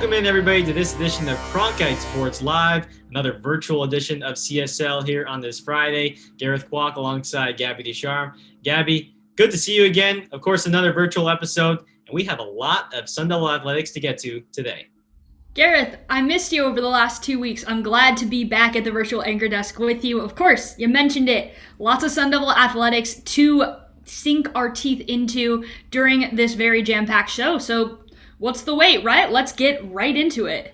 Welcome in, everybody, to this edition of Cronkite Sports Live, another virtual edition of CSL here on this Friday. Gareth, Kwok alongside Gabby Ducharme. Gabby, good to see you again. Of course, another virtual episode, and we have a lot of Sun Devil athletics to get to today. Gareth, I missed you over the last 2 weeks. I'm glad to be back at the virtual anchor desk with you. Of course, you mentioned it. Lots of Sun Devil athletics to sink our teeth into during this very jam-packed show. So what's the wait, right? Let's get right into it.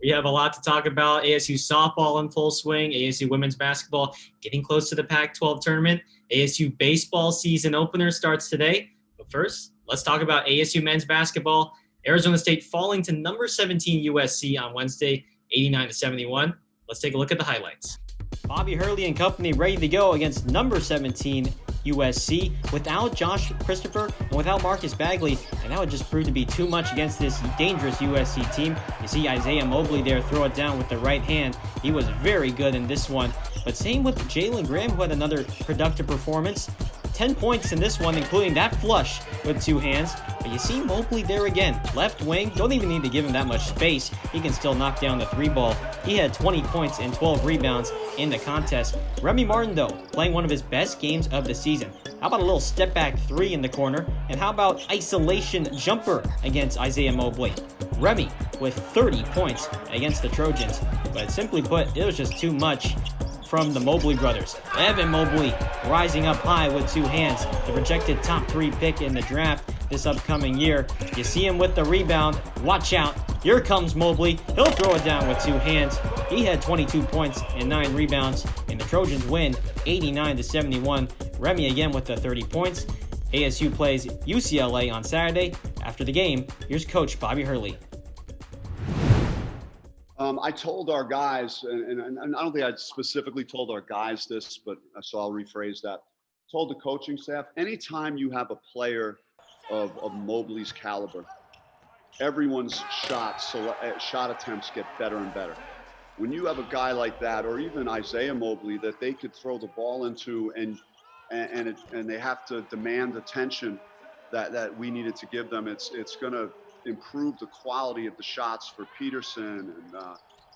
We have a lot to talk about. ASU softball in full swing, ASU women's basketball getting close to the Pac-12 tournament. ASU baseball season opener starts today. But first, let's talk about ASU men's basketball. Arizona State falling to number 17 USC on Wednesday, 89-71. Let's take a look at the highlights. Bobby Hurley and company ready to go against number 17 USC without Josh Christopher and without Marcus Bagley, and that would just prove to be too much against this dangerous USC team. You see Isaiah Mobley there throw it down with the right hand. He was very good in this one, but same with Jalen Graham, who had another productive performance. 10 points in this one, including that flush with two hands. But you see Mobley there again. Left wing, don't even need to give him that much space. He can still knock down the three ball. He had 20 points and 12 rebounds in the contest. Remy Martin, though, playing one of his best games of the season. How about a little step back three in the corner? And how about isolation jumper against Isaiah Mobley? Remy with 30 points against the Trojans. But simply put, it was just too much from the Mobley brothers. Evan Mobley rising up high with two hands, the projected top 3 pick in the draft this upcoming year. You see him with the rebound. Watch out. Here comes Mobley. He'll throw it down with two hands. He had 22 points and 9 rebounds, and the Trojans win 89-71. Remy again with the 30 points. ASU plays UCLA on Saturday. After the game, here's Coach Bobby Hurley. I told our guys, and I don't think I specifically told our guys this, but so I'll rephrase that. Told the coaching staff, anytime you have a player of Mobley's caliber, everyone's shot attempts get better and better. When you have a guy like that, or even Isaiah Mobley, that they could throw the ball into, and they have to demand attention that we needed to give them, it's going to improve the quality of the shots for Peterson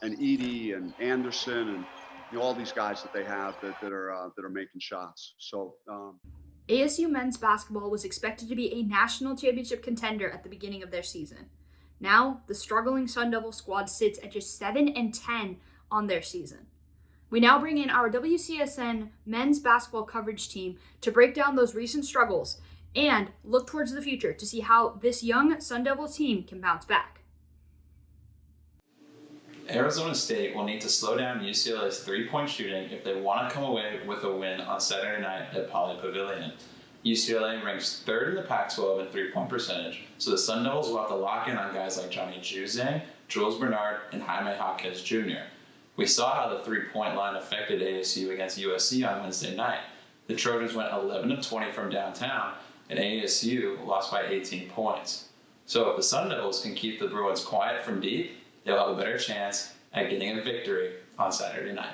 and Edie and Anderson and all these guys that they have that are making shots. So ASU men's basketball was expected to be a national championship contender at the beginning of their season. Now, the struggling Sun Devil squad sits at just 7-10 on their season. We now bring in our WCSN men's basketball coverage team to break down those recent struggles and look towards the future to see how this young Sun Devil team can bounce back. Arizona State will need to slow down UCLA's three-point shooting if they want to come away with a win on Saturday night at Poly Pavilion. UCLA ranks 3rd in the Pac-12 in three-point percentage, so the Sun Devils will have to lock in on guys like Johnny Juzang, Jules Bernard, and Jaime Hopkins Jr. We saw how the three-point line affected ASU against USC on Wednesday night. The Trojans went 11 of 20 from downtown, and ASU lost by 18 points. So if the Sun Devils can keep the Bruins quiet from deep, they'll have a better chance at getting a victory on Saturday night.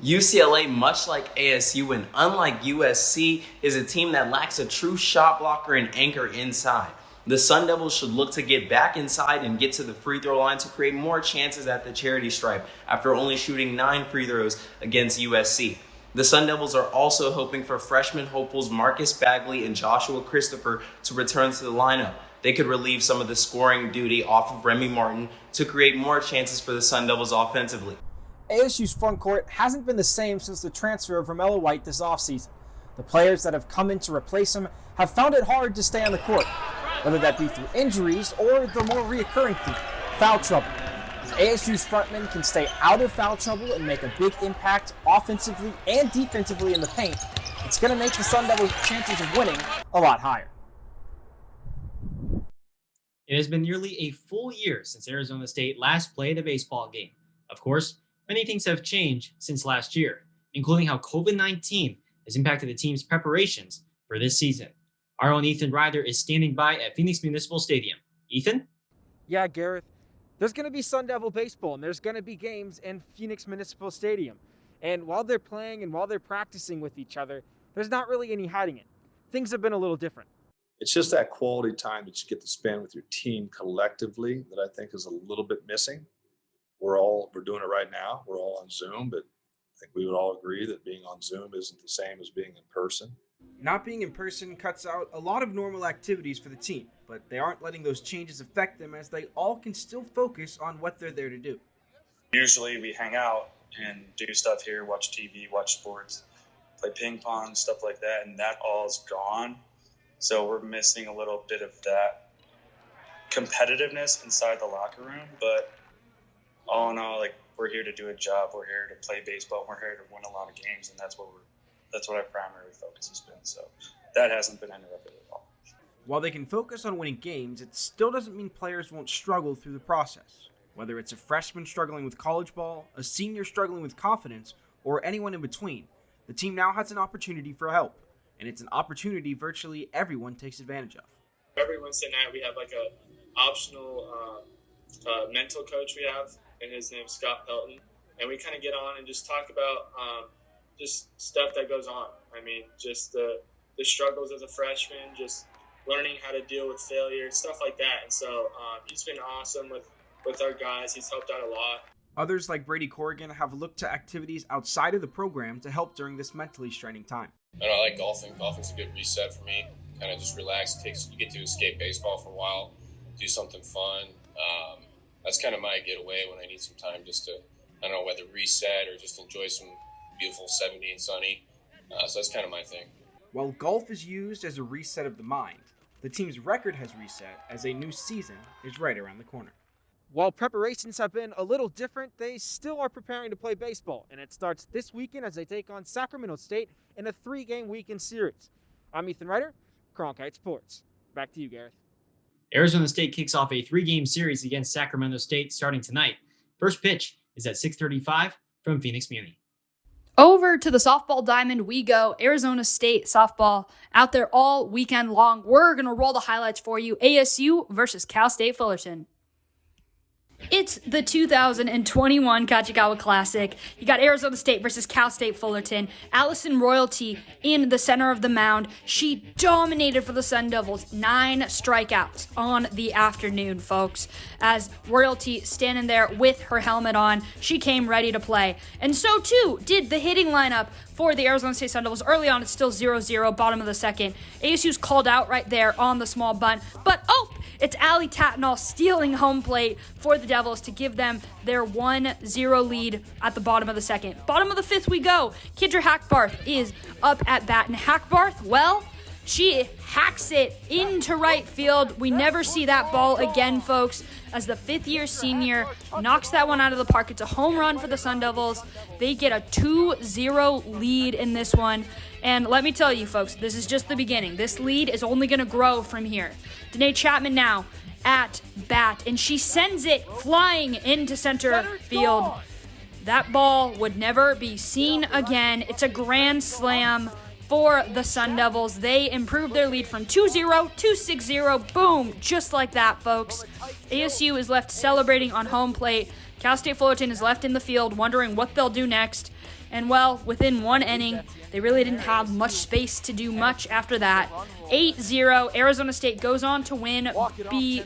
UCLA, much like ASU and unlike USC, is a team that lacks a true shot blocker and anchor inside. The Sun Devils should look to get back inside and get to the free throw line to create more chances at the charity stripe after only shooting 9 free throws against USC. The Sun Devils are also hoping for freshman hopefuls Marcus Bagley and Joshua Christopher to return to the lineup. They could relieve some of the scoring duty off of Remy Martin to create more chances for the Sun Devils offensively. ASU's front court hasn't been the same since the transfer of Romello White this offseason. The players that have come in to replace him have found it hard to stay on the court, whether that be through injuries or the more reoccurring theme, foul trouble. If ASU's frontmen can stay out of foul trouble and make a big impact offensively and defensively in the paint, it's going to make the Sun Devils' chances of winning a lot higher. It has been nearly a full year since Arizona State last played a baseball game. Of course, many things have changed since last year, including how COVID-19 has impacted the team's preparations for this season. Our own Ethan Ryder is standing by at Phoenix Municipal Stadium. Ethan? Yeah, Gareth. There's going to be Sun Devil baseball, and there's going to be games in Phoenix Municipal Stadium. And while they're playing and while they're practicing with each other, there's not really any hiding it. Things have been a little different. it's just that quality time that you get to spend with your team collectively that I think is a little bit missing. We're doing it right now. We're all on Zoom, but I think we would all agree that being on Zoom isn't the same as being in person. Not being in person cuts out a lot of normal activities for the team, but they aren't letting those changes affect them as they all can still focus on what they're there to do. Usually we hang out and do stuff here, watch TV, watch sports, play ping pong, stuff like that, and that all is gone. So we're missing a little bit of that competitiveness inside the locker room, but all in all, like, we're here to do a job. We're here to play baseball. We're here to win a lot of games, and that's what our primary focus has been. So that hasn't been interrupted at all. While they can focus on winning games, it still doesn't mean players won't struggle through the process. Whether it's a freshman struggling with college ball, a senior struggling with confidence, or anyone in between, the team now has an opportunity for help, and it's an opportunity virtually everyone takes advantage of. Every Wednesday night we have like a optional mental coach we have, and his name's Scott Pelton, and we kind of get on and just talk about just stuff that goes on. I mean, just the struggles as a freshman, just learning how to deal with failure, stuff like that. And so he's been awesome with our guys. He's helped out a lot. Others like Brady Corrigan have looked to activities outside of the program to help during this mentally straining time. I like golfing. Golfing's a good reset for me. Kind of just relax. You get to escape baseball for a while, do something fun. That's kind of my getaway when I need some time just to, I don't know, whether reset or just enjoy some beautiful 70 and sunny. So that's kind of my thing. While golf is used as a reset of the mind, the team's record has reset as a new season is right around the corner. While preparations have been a little different, they still are preparing to play baseball, and it starts this weekend as they take on Sacramento State in a 3-game weekend series. I'm Ethan Ryder, Cronkite Sports. Back to you, Gareth. Arizona State kicks off a 3-game series against Sacramento State starting tonight. First pitch is at 6:35 from Phoenix Muni. Over to the softball diamond we go. Arizona State softball out there all weekend long. We're going to roll the highlights for you. ASU versus Cal State Fullerton. It's the 2021 Kachikawa Classic. You got Arizona State versus Cal State Fullerton. Allison Royalty in the center of the mound. She dominated for the Sun Devils. 9 strikeouts on the afternoon, folks. As Royalty standing there with her helmet on, she came ready to play. And so, too, did the hitting lineup for the Arizona State Sun Devils. Early on, it's still 0-0, bottom of the second. ASU's called out right there on the small bunt. But, it's Allie Tatnall stealing home plate for the Devils to give them their 1-0 lead at the bottom of the second. Bottom of the fifth we go. Kendra Hackbarth is up at bat. And Hackbarth, well, she hacks it into right field. We never see that ball again, folks, as the fifth-year senior knocks that one out of the park. It's a home run for the Sun Devils. They get a 2-0 lead in this one. And let me tell you, folks, this is just the beginning. This lead is only going to grow from here. Danae Chapman now at bat, and she sends it flying into center field. That ball would never be seen again. It's a grand slam for the Sun Devils. They improved their lead from 2-0 to 6-0. Boom, just like that, folks. ASU is left celebrating on home plate. Cal State Fullerton is left in the field wondering what they'll do next. And, well, within one inning, they really didn't have much space to do much after that. 8-0, Arizona State goes on to win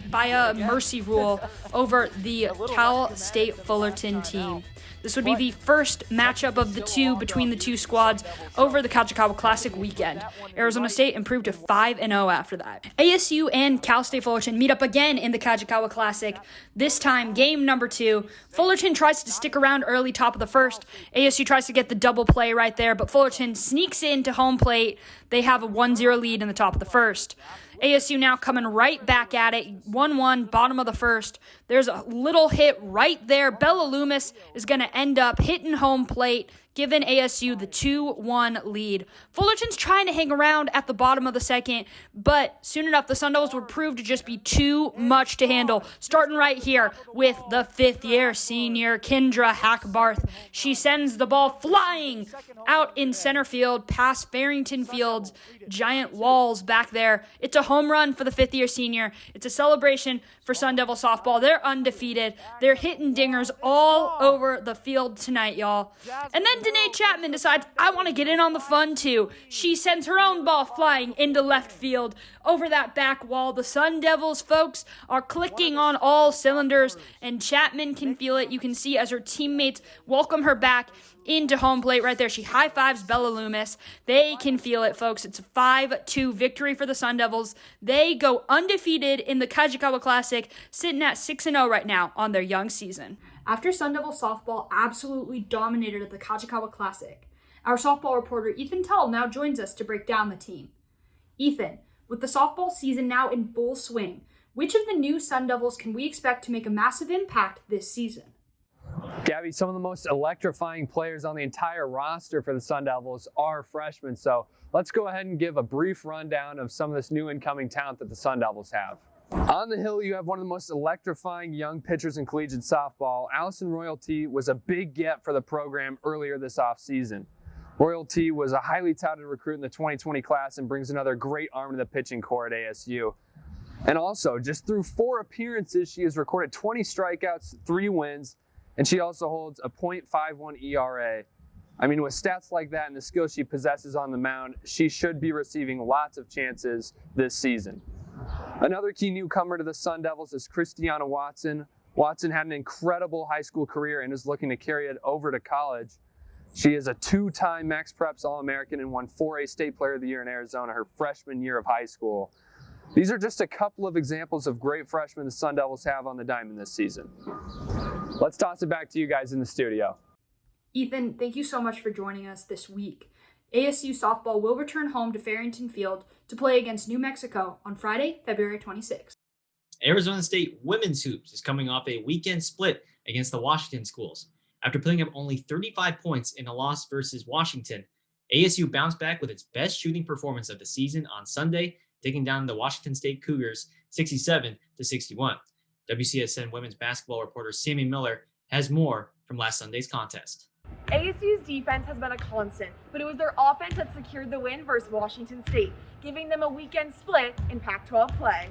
by a mercy rule over the Cal State Fullerton team. This would be the first matchup of the two between the two squads over the Kachikawa Classic weekend. Arizona State improved to 5-0 after that. ASU and Cal State Fullerton meet up again in the Kachikawa Classic. This time, game number 2. Fullerton tries to stick around early, top of the first. ASU tries to get the double play right there, but Fullerton sneaks into home plate. They have a 1-0 lead in the top of the first. ASU now coming right back at it, 1-1, bottom of the first. There's a little hit right there. Bella Loomis is going to end up hitting home plate, giving ASU the 2-1 lead. Fullerton's trying to hang around at the bottom of the second, but soon enough, the Sun Devils would prove to just be too much to handle. Starting right here with the fifth-year senior, Kendra Hackbarth. She sends the ball flying out in center field past Farrington Field's giant walls back there. It's a home run for the fifth-year senior. It's a celebration for Sun Devil softball. They're undefeated. They're hitting dingers all over the field tonight, y'all. And then Danae Chapman decides, I want to get in on the fun too. She sends her own ball flying into left field over that back wall. The Sun Devils, folks, are clicking on all cylinders, and Chapman can feel it. You can see as her teammates welcome her back into home plate right there. She high-fives Bella Loomis. They can feel it, folks. It's a 5-2 victory for the Sun Devils. They go undefeated in the Kajikawa Classic, sitting at 6-0 right now on their young season. After Sun Devil softball absolutely dominated at the Kajikawa Classic, our softball reporter Ethan Tull now joins us to break down the team. Ethan, with the softball season now in full swing, which of the new Sun Devils can we expect to make a massive impact this season? Gabby, some of the most electrifying players on the entire roster for the Sun Devils are freshmen, so let's go ahead and give a brief rundown of some of this new incoming talent that the Sun Devils have. On the hill, you have one of the most electrifying young pitchers in collegiate softball. Allison Royalty was a big get for the program earlier this offseason. Royalty was a highly touted recruit in the 2020 class and brings another great arm to the pitching corps at ASU. And also, just through 4 appearances, she has recorded 20 strikeouts, 3 wins, and she also holds a .51 ERA. I mean, with stats like that and the skill she possesses on the mound, she should be receiving lots of chances this season. Another key newcomer to the Sun Devils is Christiana Watson. Watson had an incredible high school career and is looking to carry it over to college. She is a 2-time Max Preps All-American and won 4A State Player of the Year in Arizona her freshman year of high school. These are just a couple of examples of great freshmen the Sun Devils have on the diamond this season. Let's toss it back to you guys in the studio. Ethan, thank you so much for joining us this week. ASU softball will return home to Farrington Field to play against New Mexico on Friday, February 26th. Arizona State women's hoops is coming off a weekend split against the Washington schools. After putting up only 35 points in a loss versus Washington, ASU bounced back with its best shooting performance of the season on Sunday, taking down the Washington State Cougars 67-61. WCSN women's basketball reporter Sammy Miller has more from last Sunday's contest. ASU's defense has been a constant, but it was their offense that secured the win versus Washington State, giving them a weekend split in Pac-12 play.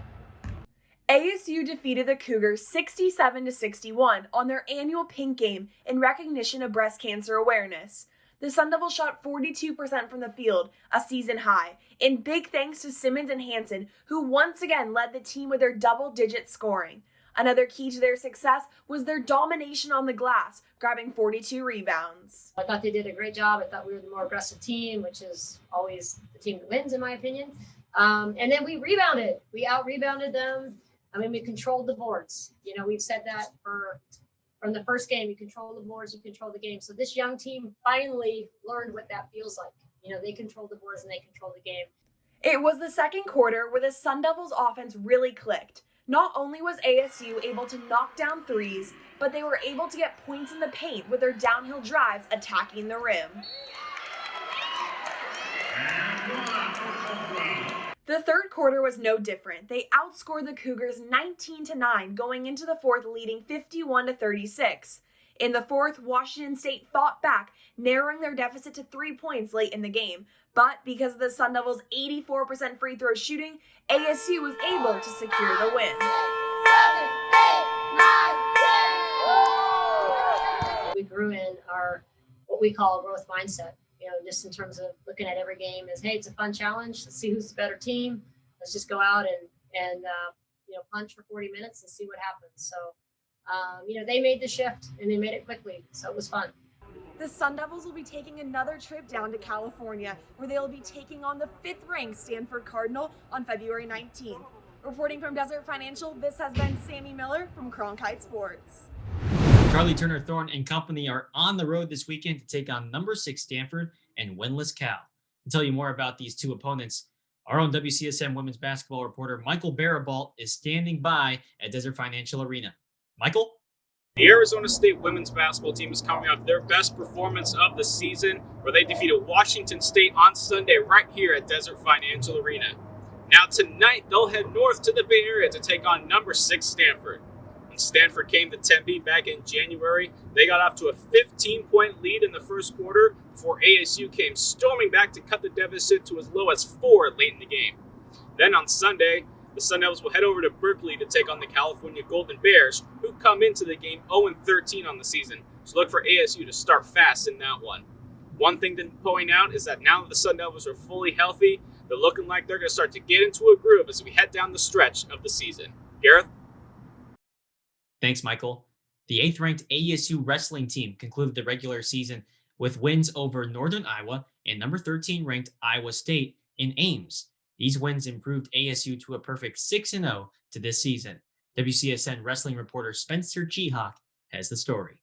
ASU defeated the Cougars 67-61 on their annual Pink Game in recognition of breast cancer awareness. The Sun Devils shot 42% from the field, a season high, in big thanks to Simmons and Hansen, who once again led the team with their double-digit scoring. Another key to their success was their domination on the glass, grabbing 42 rebounds. I thought they did a great job. I thought we were the more aggressive team, which is always the team that wins, in my opinion. And then we rebounded. We out-rebounded them. I mean, we controlled the boards. You know, we've said that from the first game. You control the boards, you control the game. So this young team finally learned what that feels like. You know, they control the boards and they control the game. It was the second quarter where the Sun Devils offense really clicked. Not only was ASU able to knock down threes, but they were able to get points in the paint with their downhill drives attacking the rim. The third quarter was no different. They outscored the Cougars 19-9, going into the fourth leading 51-36. In the fourth, Washington State fought back, narrowing their deficit to 3 points late in the game. But because of the Sun Devils' 84% free throw shooting, ASU was able to secure the win. 6, 7, 8, 9, 10. We grew in our, what we call a growth mindset. You know, just in terms of looking at every game as, hey, it's a fun challenge. Let's see who's the better team. Let's just go out and punch for 40 minutes and see what happens. So, they made the shift and they made it quickly. So it was fun. The Sun Devils will be taking another trip down to California, where they will be taking on the 5th-ranked Stanford Cardinal on February 19th. Reporting from Desert Financial, this has been Sammy Miller from Cronkite Sports. Charlie Turner Thorne and company are on the road this weekend to take on number 6 Stanford and winless Cal. To tell you more about these two opponents, our own WCSN women's basketball reporter Michael Barabalt is standing by at Desert Financial Arena. Michael? The Arizona State women's basketball team is coming off their best performance of the season, where they defeated Washington State on Sunday right here at Desert Financial Arena. Now tonight, they'll head north to the Bay Area to take on number 6 Stanford. When Stanford came to Tempe back in January, they got off to a 15-point lead in the first quarter before ASU came storming back to cut the deficit to as low as 4 late in the game. Then on Sunday, the Sun Devils will head over to Berkeley to take on the California Golden Bears, who come into the game 0-13 on the season. So look for ASU to start fast in that one. One thing to point out is that now that the Sun Devils are fully healthy, they're looking like they're going to start to get into a groove as we head down the stretch of the season. Gareth? Thanks, Michael. The 8th-ranked ASU wrestling team concluded the regular season with wins over Northern Iowa and number 13-ranked Iowa State in Ames. These wins improved ASU to a perfect 6-0 to this season. WCSN wrestling reporter Spencer Jehawk has the story.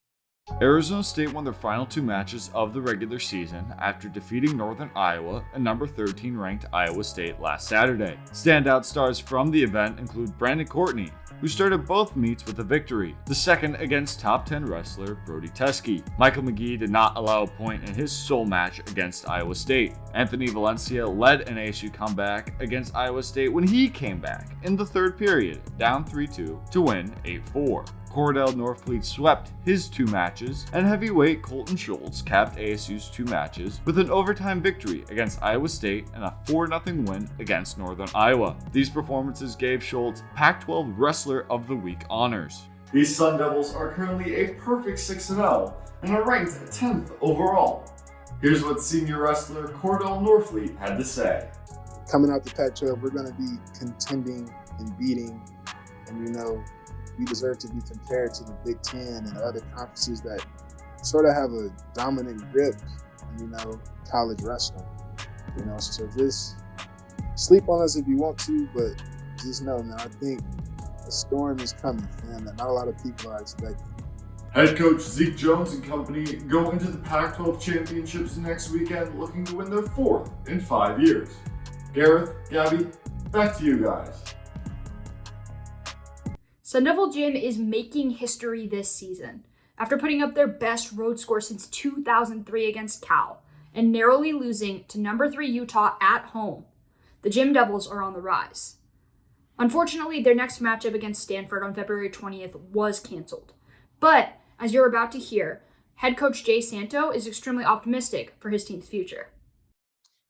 Arizona State won their final 2 matches of the regular season after defeating Northern Iowa and number 13-ranked Iowa State last Saturday. Standout stars from the event include Brandon Courtney, who started both meets with a victory, the second against top 10 wrestler Brody Teske. Michael McGee did not allow a point in his sole match against Iowa State. Anthony Valencia led an ASU comeback against Iowa State when he came back in the 3rd period, down 3-2 to win 8-4. Cordell Norfleet swept his 2 matches, and heavyweight Colton Schultz capped ASU's 2 matches with an overtime victory against Iowa State and a 4-0 win against Northern Iowa. These performances gave Schultz Pac-12 Wrestler of the Week honors. These Sun Devils are currently a perfect 6-0 and are ranked 10th overall. Here's what senior wrestler Cordell Norfleet had to say. Coming out the Pac-12, we're going to be contending and beating, and we deserve to be compared to the Big Ten and other conferences that sort of have a dominant grip in, college wrestling. So just sleep on us if you want to, but just know, man, I think a storm is coming, and not a lot of people are expecting. Head coach Zeke Jones and company go into the Pac-12 championships next weekend looking to win their 4th in 5 years. Gareth, Gabby, back to you guys. Sun Devil Gym is making history this season after putting up their best road score since 2003 against Cal and narrowly losing to number 3 Utah at home. The Gym Devils are on the rise. Unfortunately, their next matchup against Stanford on February 20th was canceled. But, as you're about to hear, head coach Jay Santo is extremely optimistic for his team's future.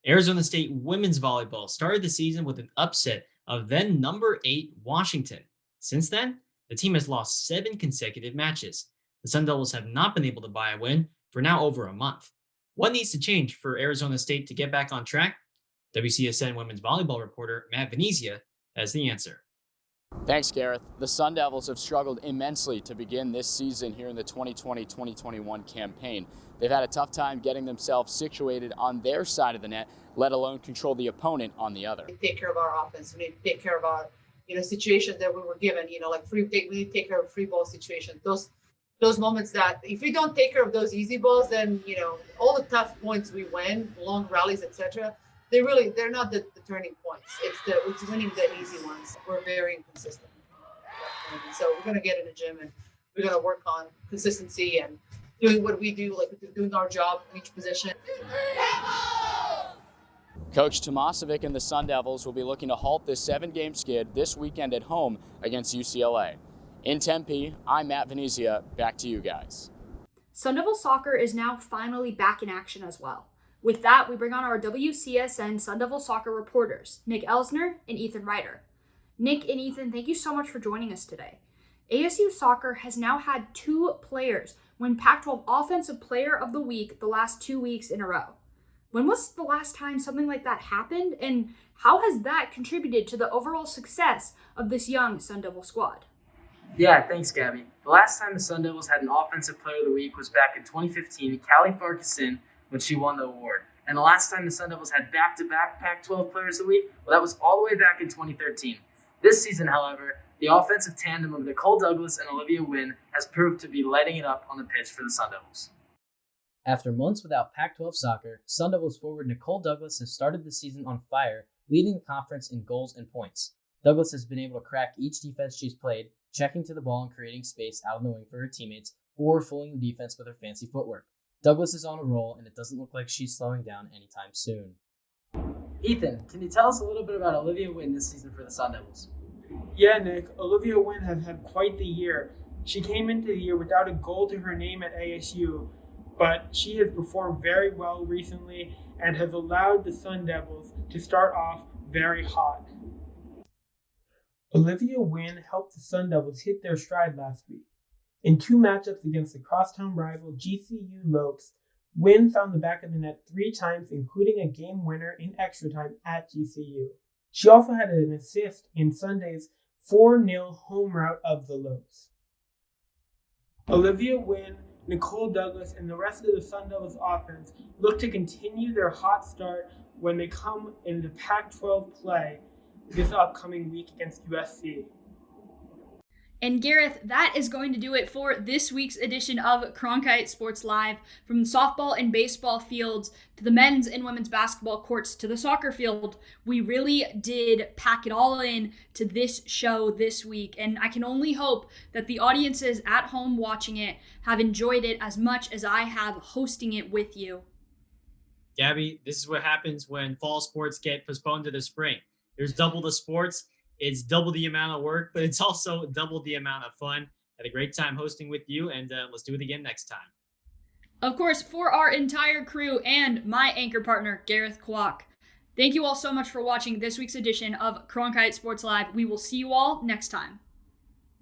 Arizona State women's volleyball started the season with an upset of then number 8 Washington. Since then, the team has lost 7 consecutive matches. The Sun Devils have not been able to buy a win for now over a month. What needs to change for Arizona State to get back on track? WCSN women's volleyball reporter Matt Venezia has the answer. Thanks, Gareth. The Sun Devils have struggled immensely to begin this season here in the 2020-2021 campaign. They've had a tough time getting themselves situated on their side of the net, let alone control the opponent on the other. Take care of our offense. We need to take care of our situations that we were given, we need to take care of free ball situations. Those moments that if we don't take care of those easy balls, then, all the tough points we win, long rallies, etc., they're not the turning points. It's winning the easy ones. We're very inconsistent. So we're going to get in the gym and we're going to work on consistency and doing what we do, like doing our job in each position. Coach Tomasevic and the Sun Devils will be looking to halt this 7-game skid this weekend at home against UCLA. In Tempe, I'm Matt Venezia. Back to you guys. Sun Devil soccer is now finally back in action as well. With that, we bring on our WCSN Sun Devil soccer reporters, Nick Elsner and Ethan Ryder. Nick and Ethan, thank you so much for joining us today. ASU soccer has now had 2 players win Pac-12 Offensive Player of the Week the last 2 weeks in a row. When was the last time something like that happened, and how has that contributed to the overall success of this young Sun Devil squad? Yeah, thanks, Gabby. The last time the Sun Devils had an Offensive Player of the Week was back in 2015, Callie Farquharson, when she won the award. And the last time the Sun Devils had back-to-back Pac-12 Players of the Week, well, that was all the way back in 2013. This season, however, the offensive tandem of Nicole Douglas and Olivia Wynn has proved to be lighting it up on the pitch for the Sun Devils. After months without Pac-12 soccer, Sun Devils forward Nicole Douglas has started the season on fire, leading the conference in goals and points. Douglas has been able to crack each defense she's played, checking to the ball and creating space out in the wing for her teammates, or fooling the defense with her fancy footwork. Douglas is on a roll, and it doesn't look like she's slowing down anytime soon. Ethan, can you tell us a little bit about Olivia Wynn this season for the Sun Devils? Yeah, Nick. Olivia Wynn has had quite the year. She came into the year without a goal to her name at ASU, but she has performed very well recently and has allowed the Sun Devils to start off very hot. Olivia Wynn helped the Sun Devils hit their stride last week. In 2 matchups against the crosstown rival GCU Lopes, Wynn found the back of the net 3 times, including a game winner in extra time at GCU. She also had an assist in Sunday's 4-0 home rout of the Lopes. Olivia Wynn, Nicole Douglas, and the rest of the Sun Devils offense look to continue their hot start when they come into Pac-12 play this upcoming week against USC. And Gareth, that is going to do it for this week's edition of Cronkite Sports Live. From the softball and baseball fields to the men's and women's basketball courts to the soccer field, we really did pack it all in to this show this week. And I can only hope that the audiences at home watching it have enjoyed it as much as I have hosting it with you. Gabby, this is what happens when fall sports get postponed to the spring. There's double the sports. It's double the amount of work, but it's also double the amount of fun. Had a great time hosting with you, and let's do it again next time. Of course, for our entire crew and my anchor partner, Gareth Kwok, thank you all so much for watching this week's edition of Cronkite Sports Live. We will see you all next time.